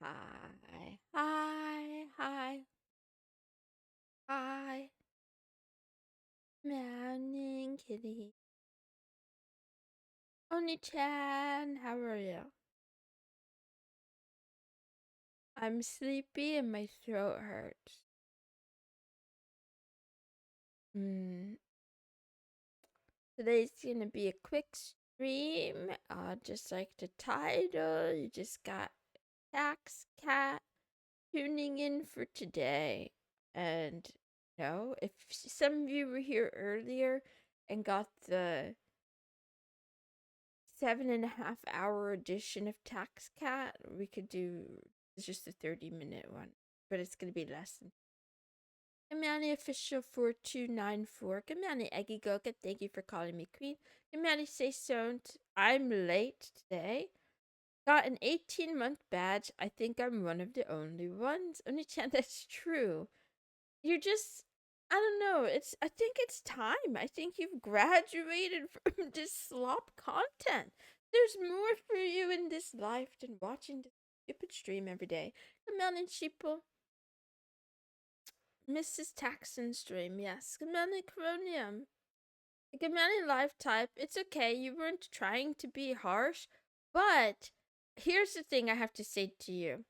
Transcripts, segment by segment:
Hi, hi, hi, hi. Morning, kitty. Oni-chan, how are you? I'm sleepy and my throat hurts. Hmm. Today's gonna be a quick stream. Just like the title, you just got Tax Cat tuning in for today. And, if some of you were here earlier and got the 7.5 hour edition of Tax Cat, we could do just a 30-minute one, but it's gonna be less than. Kamani official 4294. Kamani Eggy Goka, thank you for calling me queen. Kamani say so. I'm late today. Got an 18-month badge. I think I'm one of the only ones. Only-chan, that's true. You're just, I don't know. I think it's time. I think you've graduated from this slop content. There's more for you in this life than watching the stupid stream every day. Come on in, sheeple. Mrs. Taxon stream, yes. Come on in, Coronium. Come on in, live type. It's okay. You weren't trying to be harsh, but here's the thing I have to say to you.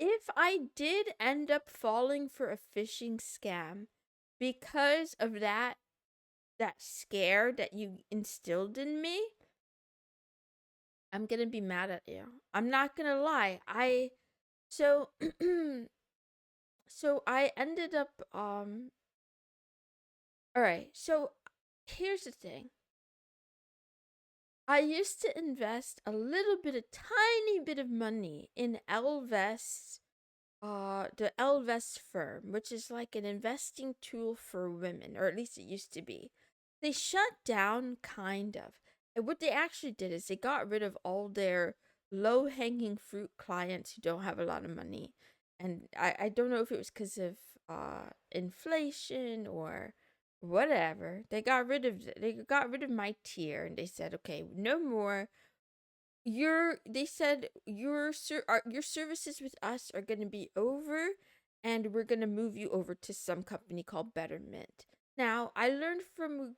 If I did end up falling for a phishing scam because of that scare that you instilled in me, I'm gonna be mad at you. I'm not gonna lie. So so I ended up alright, so here's the thing. I used to invest a little bit, a tiny bit of money in the ENvest firm, which is like an investing tool for women, or at least it used to be. They shut down, kind of. And what they actually did is they got rid of all their low hanging fruit clients who don't have a lot of money. And I don't know if it was because of inflation or whatever. They got rid of my tier and they said, okay, no more. They said your services with us are going to be over, and we're going to move you over to some company called Betterment. Now, I learned from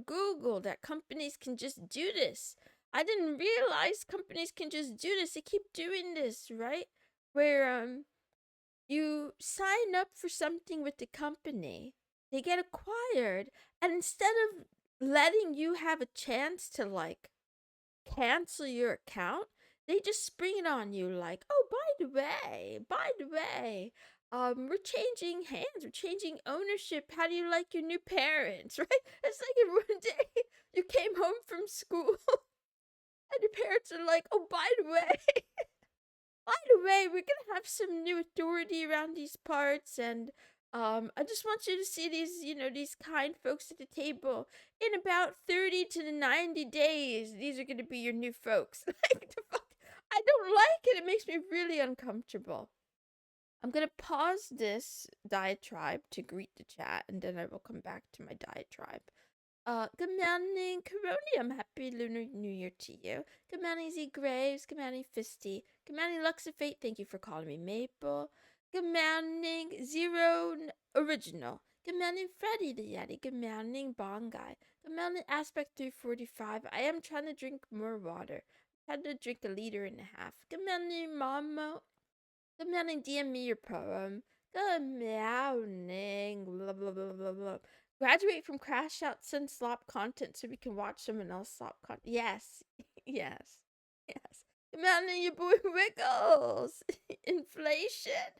Google that companies can just do this. I didn't realize companies can just do this. They keep doing this, right? Where you sign up for something with the company, they get acquired, and instead of letting you have a chance to like cancel your account, they just spring it on you like, oh, by the way, we're changing hands, we're changing ownership. How do you like your new parents, right? It's like if one day you came home from school and your parents are like, oh, by the way, we're gonna have some new authority around these parts, and I just want you to see these kind folks at the table. In about 30 to 90 days, these are gonna be your new folks. Like the fuck, I don't like it. It makes me really uncomfortable. I'm gonna pause this diatribe to greet the chat, and then I will come back to my diatribe. Good morning, Coronium. Happy Lunar New Year to you. Good morning, Z Graves. Good morning, Fisty. Good morning, Lux of Fate. Thank you for calling me Maple. Good morning, Zero Original. Good morning, Freddy the Yeti. Good morning, Bong Guy. Good morning, Aspect 345. I am trying to drink more water. I'm trying to drink 1.5 liters. Good morning, Momo. Good morning, DM me your poem. Good morning. Blah, blah, blah, blah, blah. Graduate from Crash Out Sun Slop content so we can watch someone else slop content. Yes. Yes. Yes. Good morning, your boy Wiggles. Inflation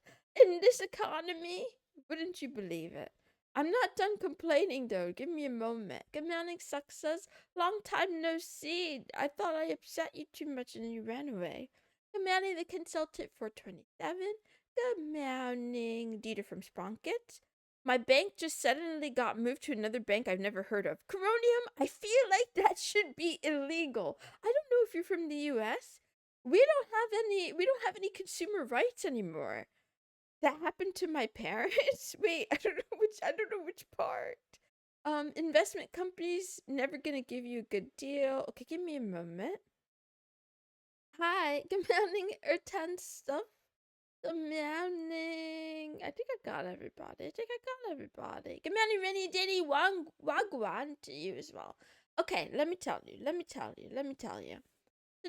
in this economy? Wouldn't you believe it? I'm not done complaining though. Give me a moment. Good morning, Success. Long time no see. I thought I upset you too much and you ran away. Good morning, the consultant 427. Good morning, Dieter from Sprocket. My bank just suddenly got moved to another bank I've never heard of. Coronium, I feel like that should be illegal. I don't know if you're from the US. We don't have any consumer rights anymore. That happened to my parents. Wait, I don't know which part. Investment companies never gonna give you a good deal. Okay, give me a moment. Hi, good morning, Earth stuff. Good morning. I think I got everybody. Good morning, Rennie Denny Wagwan to you as well. Okay, let me tell you. So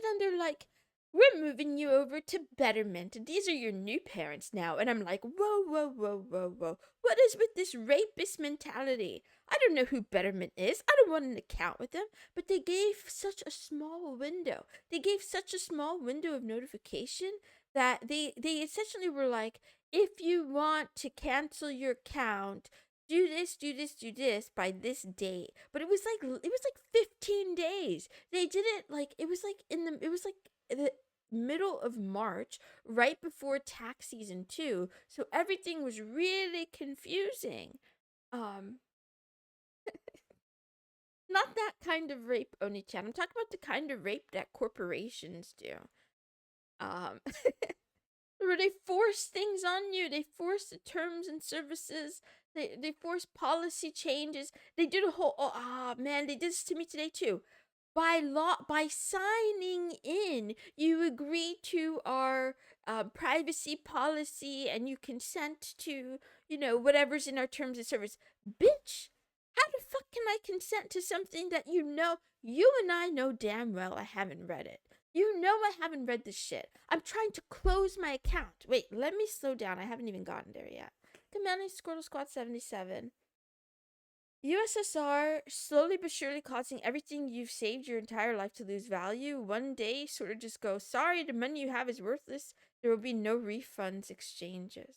then they're like, we're moving you over to Betterment. These are your new parents now. And I'm like, whoa, whoa, whoa, whoa, whoa. What is with this rapist mentality? I don't know who Betterment is. I don't want an account with them. But they gave such a small window. They gave such a small window of notification that they essentially were like, if you want to cancel your account, do this by this date. But it was like 15 days. They did it like it was like the middle of March, right before tax season 2. So everything was really confusing. Um Not that kind of rape, Oni-chan. I'm talking about the kind of rape that corporations do. Um where they force things on you. They force the terms and services. They force policy changes. They did a whole man, they did this to me today too. By law, by signing in, you agree to our privacy policy and you consent to, whatever's in our terms of service. Bitch, how the fuck can I consent to something that you and I know damn well I haven't read it? You know I haven't read this shit. I'm trying to close my account. Wait, let me slow down. I haven't even gotten there yet. Commanding Squirtle Squad 77. USSR slowly but surely causing everything you've saved your entire life to lose value. One day, sort of just go, sorry, the money you have is worthless. There will be no refunds, exchanges.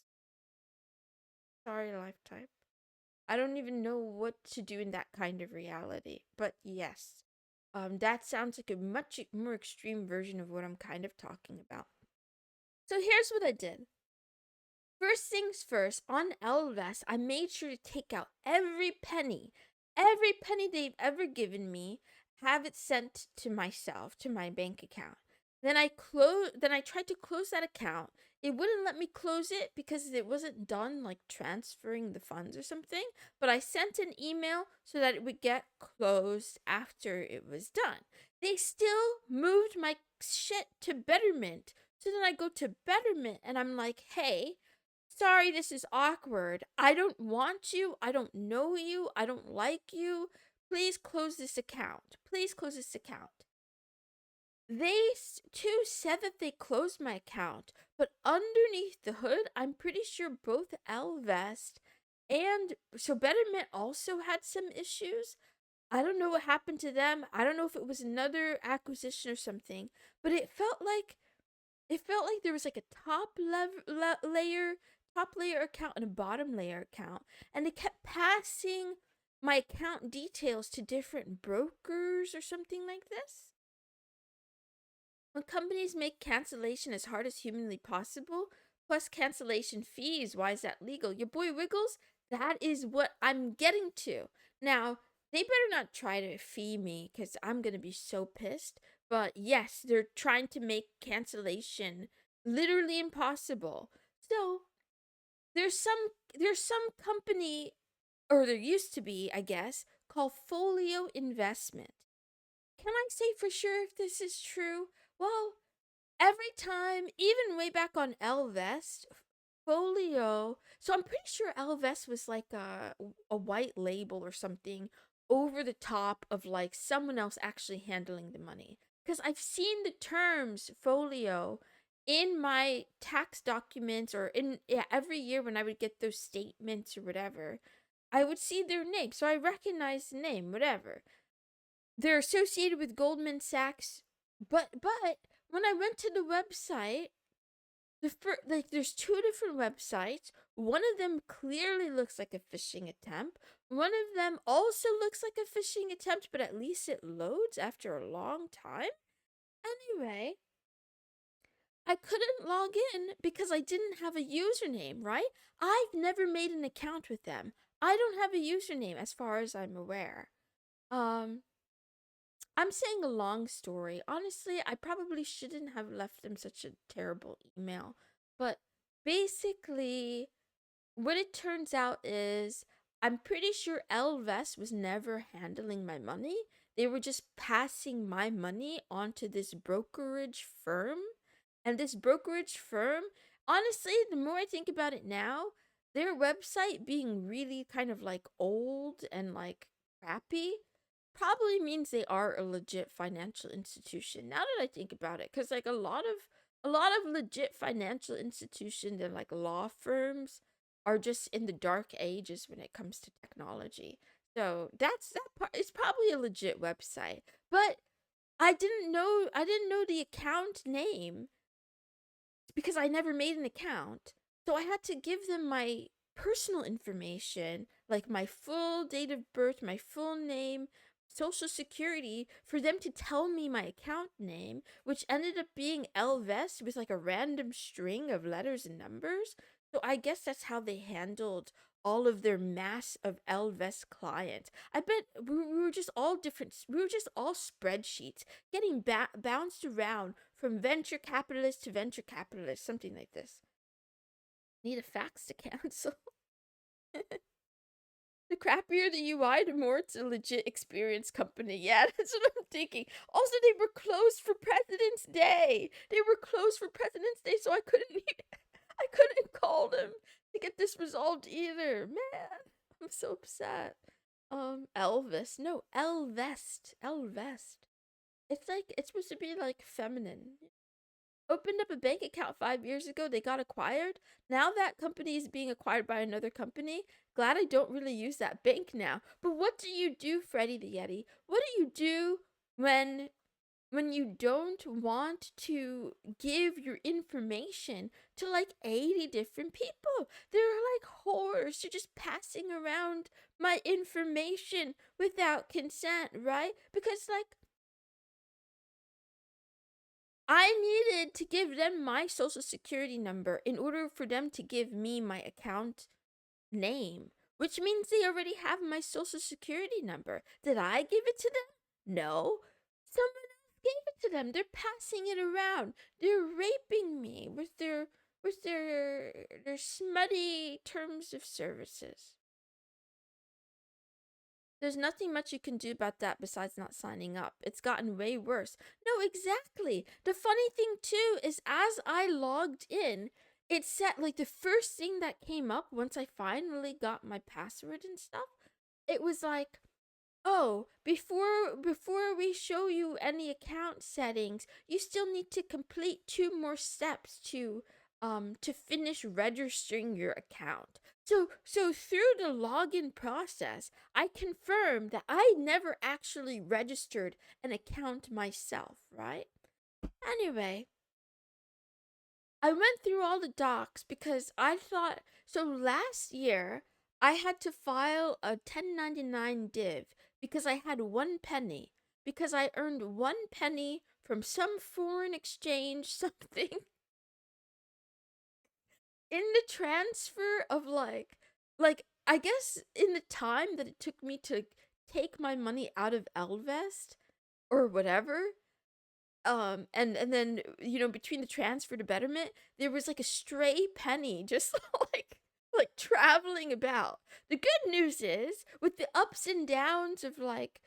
Sorry, lifetime. I don't even know what to do in that kind of reality. But yes, that sounds like a much more extreme version of what I'm kind of talking about. So here's what I did. First things first, on Elvest, I made sure to take out every penny they've ever given me, have it sent to myself, to my bank account. Then I tried to close that account. It wouldn't let me close it because it wasn't done like transferring the funds or something, but I sent an email so that it would get closed after it was done. They still moved my shit to Betterment. So then I go to Betterment and I'm like, "Hey, sorry, this is awkward. I don't want you. I don't know you. I don't like you. Please close this account. Please close this account." They too said that they closed my account, but underneath the hood, I'm pretty sure both Elvest and so Betterment also had some issues. I don't know what happened to them. I don't know if it was another acquisition or something, but it felt like there was like a top layer account and a bottom layer account, and they kept passing my account details to different brokers or something like this. When companies make cancellation as hard as humanly possible, plus cancellation fees, why is that legal? Your boy Wiggles, that is what I'm getting to. Now, they better not try to fee me because I'm going to be so pissed. But yes, they're trying to make cancellation literally impossible. So, there's some company, or there used to be, I guess, called Folio Investment. Can I say for sure if this is true? Well, every time, even way back on Elvest, Folio. So I'm pretty sure Elvest was like a white label or something over the top of like someone else actually handling the money. Because I've seen the terms Folio in my tax documents or every year when I would get those statements or whatever. I would see their name, so I recognize the name, whatever. They're associated with Goldman Sachs, but when I went to the website, there's two different websites. One of them clearly looks like a phishing attempt. One of them also looks like a phishing attempt, but at least it loads after a long time. Anyway, I couldn't log in because I didn't have a username, right? I've never made an account with them. I don't have a username as far as I'm aware. Um I'm saying a long story. Honestly, I probably shouldn't have left them such a terrible email. But basically, what it turns out is I'm pretty sure Elvest was never handling my money. they were just passing my money onto this brokerage firm. And this brokerage firm, honestly, the more I think about it now, their website being really kind of like old and like crappy probably means they are a legit financial institution. Now that I think about it, cuz like a lot of legit financial institutions and like law firms are just in the dark ages when it comes to technology. So that's that part. It's probably a legit website, but I didn't know the account name because I never made an account. So I had to give them my personal information, like my full date of birth, my full name, social security, for them to tell me my account name, which ended up being Elvest with like a random string of letters and numbers. So I guess that's how they handled all of their mass of Elvest clients. I bet we were just all different. We were just all spreadsheets getting bounced around from venture capitalist to venture capitalist, something like this. Need a fax to cancel. The crappier the UI, the more it's a legit experience company. Yeah, that's what I'm thinking. Also, they were closed for President's Day. They were closed for President's Day, so I couldn't call them to get this resolved either. Man, I'm so upset. Elvis. No, Elvest. Elvest. It's supposed to be like feminine. Opened up a bank account 5 years ago. They got acquired. Now that company is being acquired by another company. Glad I don't really use that bank now. But what do you do, Freddy the Yeti? What do you do when you don't want to give your information to like 80 different people? They're like whores. You're just passing around my information without consent, right? Because like I needed to give them my social security number in order for them to give me my account name, which means they already have my social security number. Did I give it to them? No. Someone else gave it to them. They're passing it around. They're raping me with their smutty terms of services. There's nothing much you can do about that besides not signing up. It's gotten way worse. No, exactly. The funny thing too is as I logged in, it said like the first thing that came up once I finally got my password and stuff, it was like, "Oh, before we show you any account settings, you still need to complete two more steps to finish registering your account." So through the login process, I confirmed that I never actually registered an account myself, right? Anyway, I went through all the docs because I thought so last year I had to file a 1099 div because I had 1 penny because I earned 1 penny from some foreign exchange something in the transfer of like I guess in the time that it took me to take my money out of Elvest or whatever, and then between the transfer to Betterment there was like a stray penny just like traveling about. The good news is with the ups and downs of like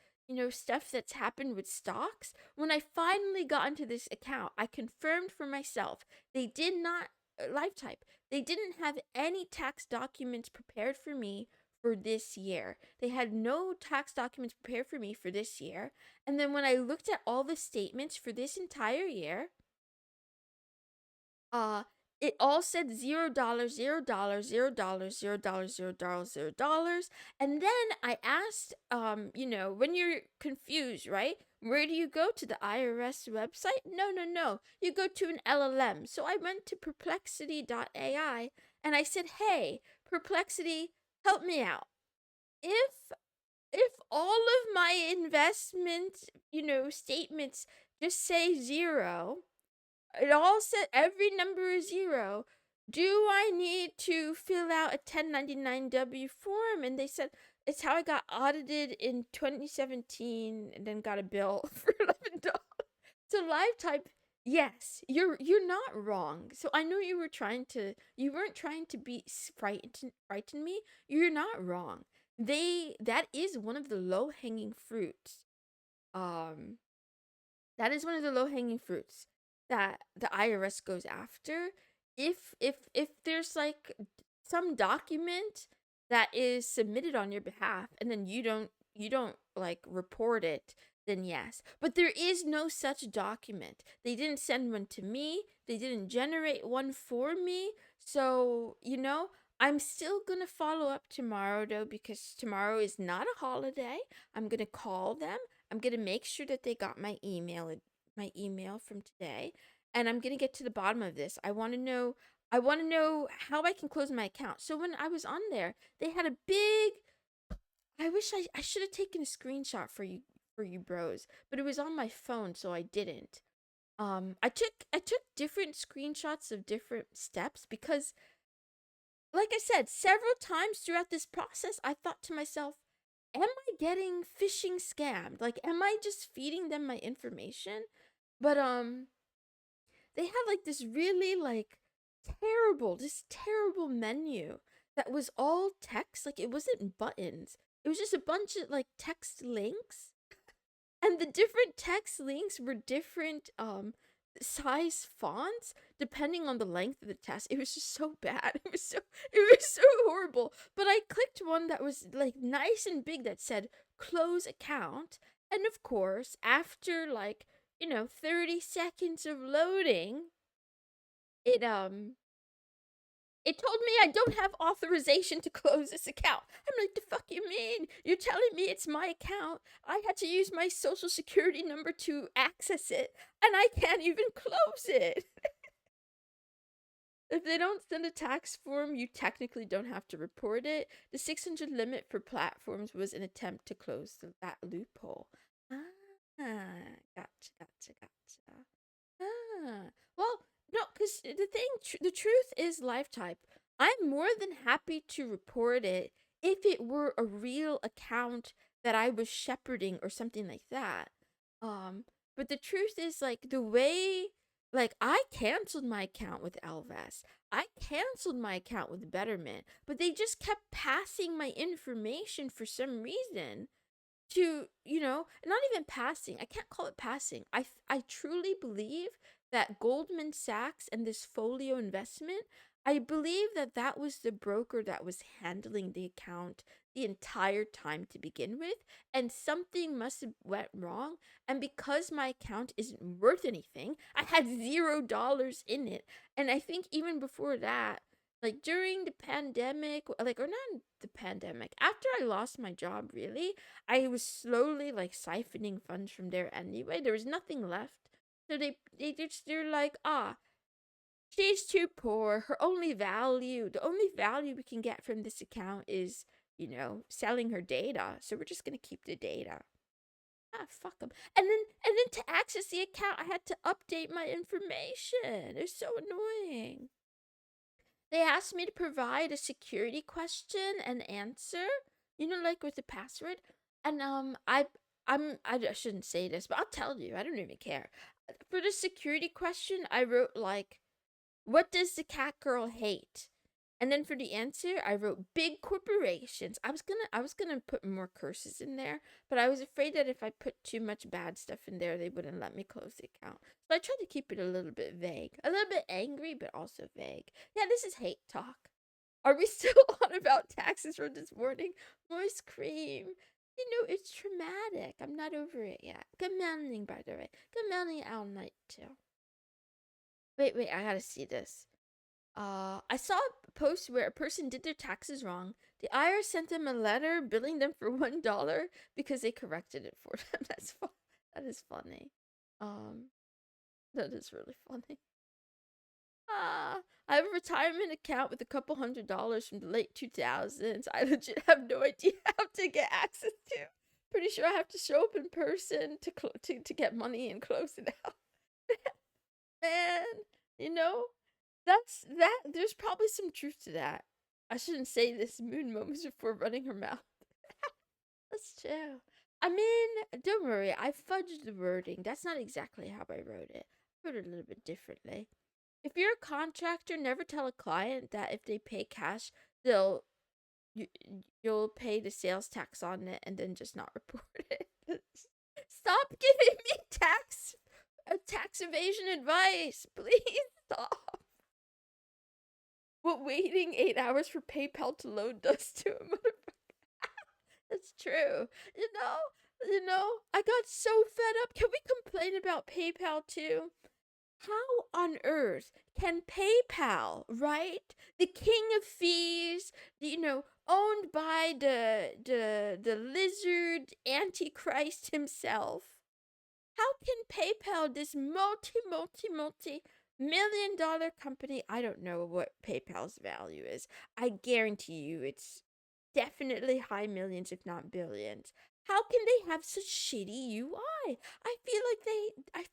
stuff that's happened with stocks, when I finally got into this account I confirmed for myself they did not Lifetype, they didn't have any tax documents prepared for me for this year. They had no tax documents prepared for me for this year. And then when I looked at all the statements for this entire year, uh it all said $0, $0, $0, $0, $0, $0. And then I asked, when you're confused, right? Where do you go to the IRS website? No. You go to an LLM. So I went to perplexity.ai and I said, "Hey, Perplexity, help me out. If all of my investment, statements just say 0, it all said every number is 0. Do I need to fill out a 1099-W form?" And they said, "It's how I got audited in 2017 and then got a bill for $11." So Lifetype, yes, you're not wrong. So I know you weren't trying to be frighten me. You're not wrong. That is one of the low-hanging fruits Um, that is one of the low-hanging fruits that the IRS goes after. If there's like some document that is submitted on your behalf and then you don't like report it, then yes. But there is no such document. They didn't send one to me. They didn't generate one for me. So, I'm still going to follow up tomorrow though, because tomorrow is not a holiday. I'm going to call them. I'm going to make sure that they got my email from today, and I'm going to get to the bottom of this. I want to know how I can close my account. So when I was on there, they had a big, I wish I should have taken a screenshot for you bros, but it was on my phone, so I didn't. I took different screenshots of different steps because, like I said, several times throughout this process, I thought to myself, am I getting phishing scammed? Like, am I just feeding them my information? But they had like this really like terrible menu that was all text. Like, it wasn't buttons. It was just a bunch of like text links, and the different text links were different size fonts depending on the length of the test. It was just so bad. It was so horrible. But I clicked one that was like nice and big that said close account, and of course, after like 30 seconds of loading, it it told me I don't have authorization to close this account. I'm like, the fuck you mean? You're telling me it's my account. I had to use my social security number to access it, and I can't even close it. If they don't send a tax form, you technically don't have to report it. The 600 limit for platforms was an attempt to close that loophole. Gotcha. Well, no, because the truth is, live type. I'm more than happy to report it if it were a real account that I was shepherding or something like that. But the truth is, like, the way, like, I canceled my account with Elvas. I canceled my account with Betterment, but they just kept passing my information for some reason to, not even passing. I can't call it passing. I truly believe that Goldman Sachs and this folio investment, I believe that was the broker that was handling the account the entire time to begin with, and something must have went wrong. And because my account isn't worth anything, I had $0 in it. And I think even before that, like during the pandemic, like, or not the pandemic, after I lost my job, really, I was slowly like siphoning funds from there anyway. There was nothing left. So they're like, she's too poor. The only value we can get from this account is, selling her data. So we're just gonna keep the data. Fuck them. And then to access the account, I had to update my information. It's so annoying. They asked me to provide a security question and answer, like with the password. And I shouldn't say this, but I'll tell you. I don't even care. For the security question, I wrote like, what does the cat girl hate? And then for the answer, I wrote big corporations. I was gonna put more curses in there, but I was afraid that if I put too much bad stuff in there, they wouldn't let me close the account. So I tried to keep it a little bit vague, a little bit angry, but also vague. Yeah, this is hate talk. Are we still on about taxes from this morning? Moist cream. It's traumatic. I'm not over it yet. Good morning, by the way. Good morning, all night too. Wait, I gotta see this. I saw a post where a person did their taxes wrong. The IRS sent them a letter billing them for $1 because they corrected it for them. That's fun. That is funny. Um, that is really funny. I have a retirement account with a couple $100s from the late 2000s. I legit have no idea how to get access to. Pretty sure I have to show up in person to get money and close it out. Man, you know, there's probably some truth to that. I shouldn't say this moon moments before running her mouth. That's true. I mean, don't worry, I fudged the wording. That's not exactly how I wrote it. I wrote it a little bit differently. If you're a contractor, never tell a client that if they pay cash, they'll you'll pay the sales tax on it and then just not report it. stop giving me tax evasion advice. Please stop. What waiting 8 hours for PayPal to load does to a motherfucker. That's true. You know, I got so fed up. Can we complain about PayPal too? How on earth can PayPal, right? The king of fees, owned by the lizard antichrist himself. How can PayPal, this multi million dollar company, I don't know what PayPal's value is. I guarantee you it's definitely high millions, if not billions. How can they have such shitty UI? I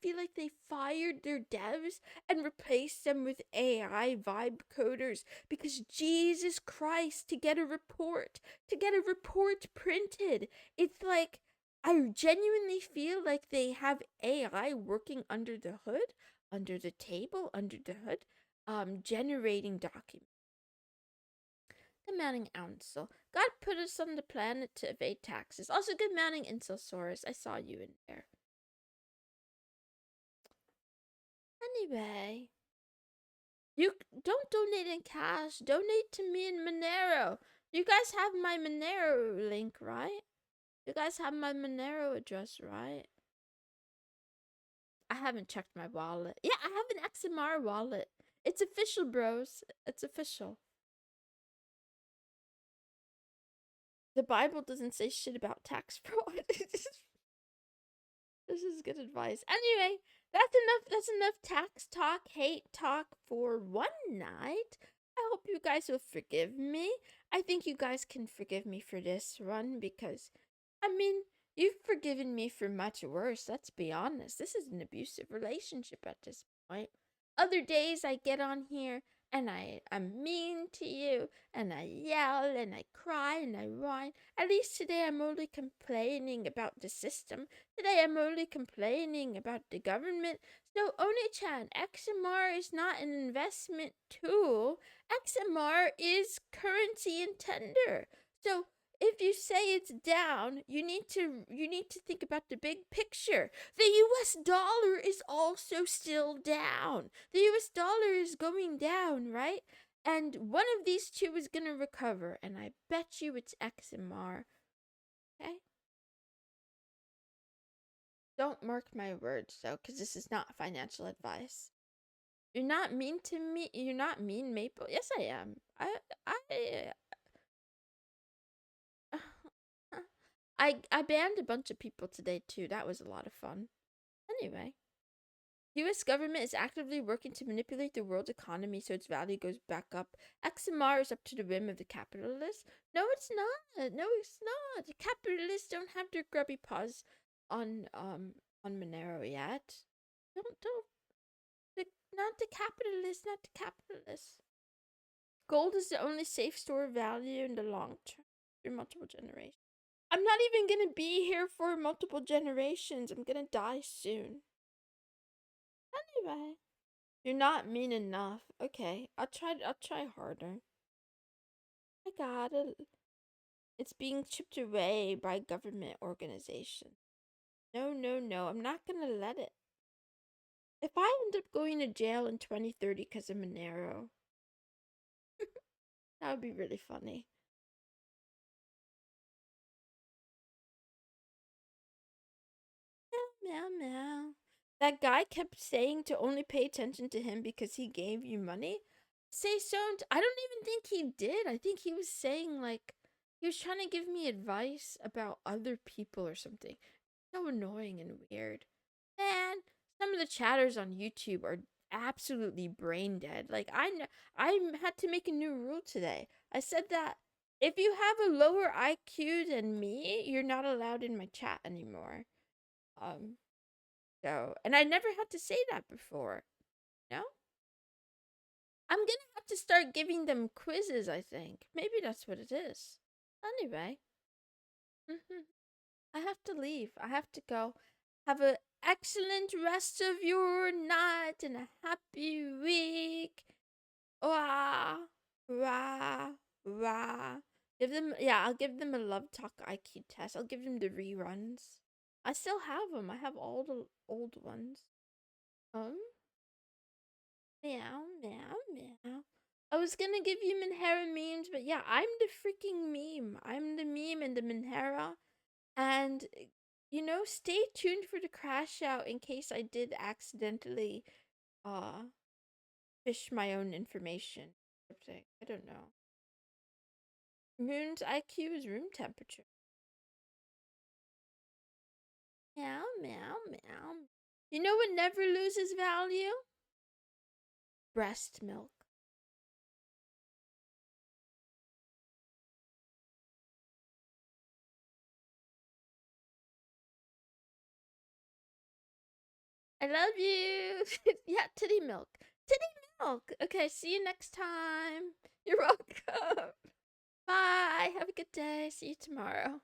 feel like they fired their devs and replaced them with AI vibe coders because Jesus Christ, to get a report printed, it's like I genuinely feel like they have AI working under the hood, under the table, under the hood, generating documents. Good morning, Ansel. God put us on the planet to evade taxes. Also, good morning, Inselsaurus. I saw you in there. Anyway, you don't donate in cash. Donate to me in Monero. You guys have my Monero link, right? You guys have my Monero address, right? I haven't checked my wallet. Yeah, I have an XMR wallet. It's official, bros. It's official. The Bible doesn't say shit about tax fraud. This is good advice. Anyway, that's enough tax talk, hate talk for one night. I hope you guys will forgive me. I think you guys can forgive me for this one because, I mean, you've forgiven me for much worse. Let's be honest. This is an abusive relationship at this point. Other days I get on here and I'm mean to you and I yell and I cry and I whine. At least today I'm only complaining about the system. Today I'm only complaining about the government. So Oni-chan, XMR is not an investment tool. XMR is currency and tender. So if you say it's down, you need to think about the big picture. The US dollar is also still down. The US dollar is going down, right? And one of these two is going to recover, and I bet you it's XMR. Okay? Don't mark my words though, cuz this is not financial advice. You're not mean to me. You're not mean, Maple. Yes, I am. I banned a bunch of people today too. That was a lot of fun. Anyway, US government is actively working to manipulate the world economy so its value goes back up. XMR is up to the whim of the capitalists. No, it's not. No, it's not. The capitalists don't have their grubby paws on Monero yet. Don't not the capitalists, not the capitalists. Gold is the only safe store of value in the long term through multiple generations. I'm not even gonna be here for multiple generations. I'm gonna die soon. Anyway, you're not mean enough. Okay, I'll try harder. I got it. It's being chipped away by government organization. No, no, no. I'm not gonna let it. If I end up going to jail in 2030 because of Monero, that would be really funny. Meow, meow, meow. That guy kept saying to only pay attention to him because he gave you money. Say so. I don't even think he did. I think he was saying, like, he was trying to give me advice about other people or something. So annoying and weird. Man, some of the chatters on YouTube are absolutely brain dead. Like, I had to make a new rule today. I said that if you have a lower IQ than me, you're not allowed in my chat anymore. So, and I never had to say that before. No? I'm gonna have to start giving them quizzes, I think. Maybe that's what it is. Anyway. I have to leave. I have to go. Have an excellent rest of your night and a happy week. Wah, wah, wah. I'll give them a love talk IQ test. I'll give them the reruns. I still have them. I have all the old ones. Meow, meow, meow. I was gonna give you Minhera memes, but yeah, I'm the freaking meme. I'm the meme and the Minhera. And, stay tuned for the crash out in case I did accidentally, fish my own information. I don't know. Moon's IQ is room temperature. Meow, meow, meow. You know what never loses value? Breast milk. I love you. Yeah, titty milk. Titty milk. Okay, see you next time. You're welcome. Bye. Have a good day. See you tomorrow.